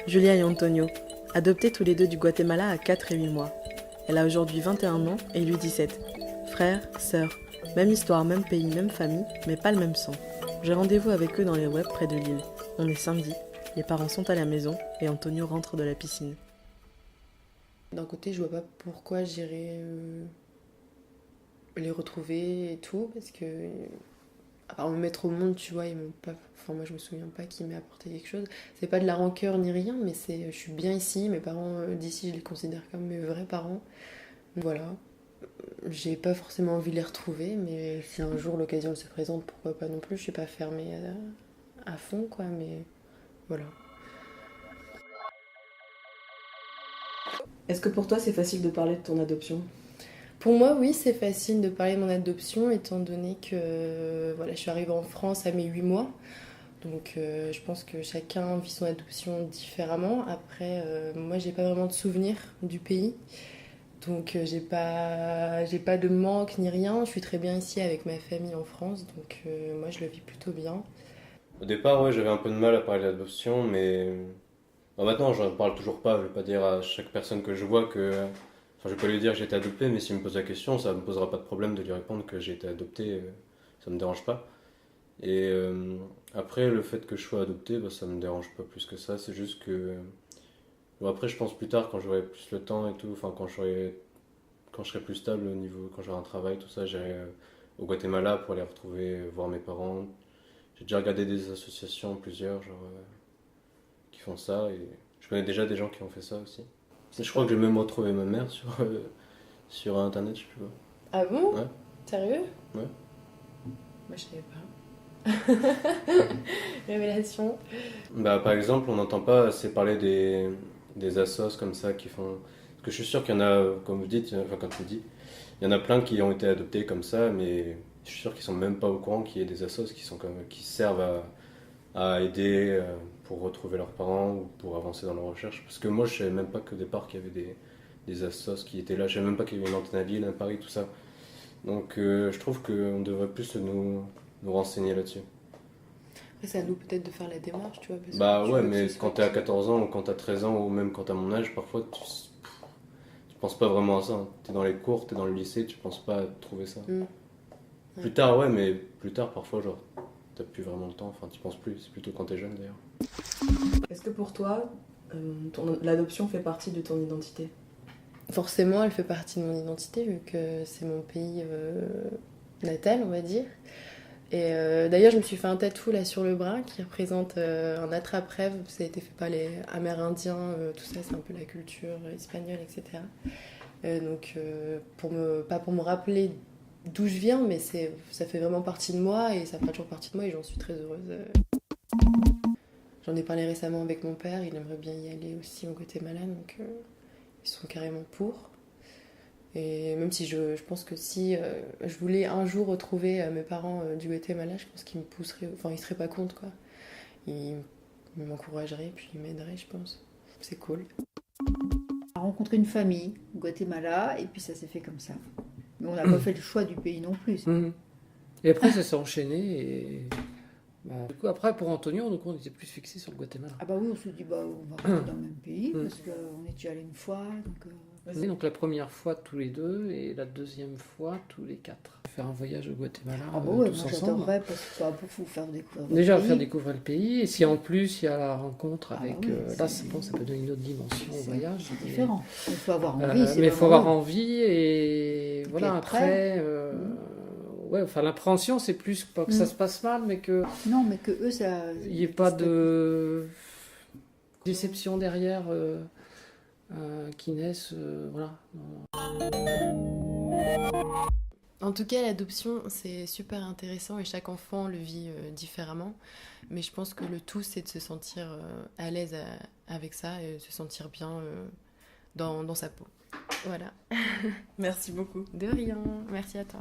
Julia et Antonio, adoptés tous les deux du Guatemala à 4 et 8 mois. Elle a aujourd'hui 21 ans et lui 17. Frères, sœurs, même histoire, même pays, même famille, mais pas le même sang. J'ai rendez-vous avec eux dans les webs près de Lille. On est samedi, les parents sont à la maison et Antonio rentre de la piscine. D'un côté, je vois pas pourquoi j'irais les retrouver et tout, parce que à part me mettre au monde, tu vois, ils m'ont pas. Enfin, moi, je me souviens pas qu'ils m'aient apporté quelque chose. C'est pas de la rancœur ni rien, mais je suis bien ici. Mes parents d'ici, je les considère comme mes vrais parents. Voilà. J'ai pas forcément envie de les retrouver, mais si un jour l'occasion se présente, pourquoi pas non plus. Je suis pas fermée à fond, quoi, mais voilà. Est-ce que pour toi c'est facile de parler de ton adoption ? Pour moi, oui, c'est facile de parler de mon adoption, étant donné que voilà, je suis arrivée en France à mes 8 mois. Donc je pense que chacun vit son adoption différemment. Après, moi, j'ai pas vraiment de souvenirs du pays. Donc j'ai pas de manque ni rien. Je suis très bien ici avec ma famille en France. Donc moi, je le vis plutôt bien. Au départ, ouais, j'avais un peu de mal à parler d'adoption, mais maintenant, j'en parle toujours pas. Je vais pas dire à chaque personne que je vois que. Enfin, je vais pas lui dire que j'ai été adopté, mais s'il me pose la question, ça me posera pas de problème de lui répondre que j'ai été adopté. Ça me dérange pas. Et après, le fait que je sois adopté, bah, ça me dérange pas plus que ça. C'est juste que. Bon, après, je pense plus tard, quand j'aurai plus le temps et tout, enfin, quand je serai plus stable au niveau, quand j'aurai un travail, tout ça, j'irai au Guatemala pour aller retrouver, voir mes parents. J'ai déjà regardé des associations, plusieurs, genre, qui font ça, et je connais déjà des gens qui ont fait ça aussi. Je crois que j'ai même retrouvé ma mère sur internet, je sais plus quoi. Ah bon ? Ouais. Sérieux ? Ouais. Moi, je savais pas. Révélation. Bah, par exemple, on n'entend pas assez parler des assos comme ça qui font. Parce que je suis sûr qu'il y en a, comme vous dites, enfin, comme tu dis, il y en a plein qui ont été adoptés comme ça, mais je suis sûr qu'ils sont même pas au courant qu'il y ait des assos qui servent à aider pour retrouver leurs parents ou pour avancer dans leur recherche. Parce que moi, je savais même pas qu'au départ qu'il y avait des assos qui étaient là. Je savais même pas qu'il y avait une antenne à Lille, à Paris, tout ça. Donc je trouve qu'on devrait plus nous renseigner là-dessus. Après, c'est à nous peut-être de faire la démarche, tu vois. Parce Bah que ouais, tu veux mais que ce quand soit t'es à qui- 14 ans ou quand t'as 13 ans ou même quand t'as mon âge, parfois tu penses pas vraiment à ça, hein. T'es dans les cours, t'es dans le lycée, tu penses pas à trouver ça. Mm. Plus tard, ouais, mais plus tard, parfois, genre, t'as plus vraiment le temps, enfin, t'y penses plus, c'est plutôt quand t'es jeune d'ailleurs. Est-ce que pour toi, l'adoption fait partie de ton identité ? Forcément, elle fait partie de mon identité, vu que c'est mon pays natal, on va dire. Et d'ailleurs, je me suis fait un tatou là sur le bras qui représente un attrape-rêve. Ça a été fait par les Amérindiens, tout ça, c'est un peu la culture espagnole, etc. Donc, pas pour me rappeler d'où je viens, mais ça fait vraiment partie de moi et ça fera toujours partie de moi et j'en suis très heureuse. J'en ai parlé récemment avec mon père, il aimerait bien y aller aussi au Guatemala, donc ils sont carrément pour. Et même si je pense que si je voulais un jour retrouver mes parents du Guatemala, je pense qu'ils me pousseraient, enfin ils seraient pas contre quoi. Ils m'encourageraient puis ils m'aideraient, je pense. C'est cool. On a rencontré une famille au Guatemala et puis ça s'est fait comme ça. Mais on n'a pas fait le choix du pays non plus. Mhm. Et après, ça s'est enchaîné. Et du coup, après, pour Antonio, donc, on était plus fixé sur le Guatemala. Ah bah oui, on se dit bah on va rester dans le même pays parce qu'on est déjà allé une fois. Donc la première fois tous les deux et la deuxième fois tous les quatre. Faire un voyage au Guatemala Ah bah ouais, tous moi ensemble. j'adorerais parce que ça va pour vous faire découvrir. Déjà votre faire pays. découvrir le pays et si en plus il y a la rencontre Ah avec oui, là c'est- ça peut donner une autre dimension au voyage. C'est différent. Il faut avoir envie. Mais il faut vraiment avoir eux. envie et voilà être après. prêt. Ouais, enfin l'appréhension c'est plus pas que ça se passe mal mais que Non, mais que eux ça. il n'y ait pas de déception derrière qui naissent voilà. En tout cas, l'adoption, c'est super intéressant et chaque enfant le vit différemment. Mais je pense que le tout, c'est de se sentir à l'aise avec ça et de se sentir bien dans sa peau. Voilà. Merci beaucoup. De rien. Merci à toi.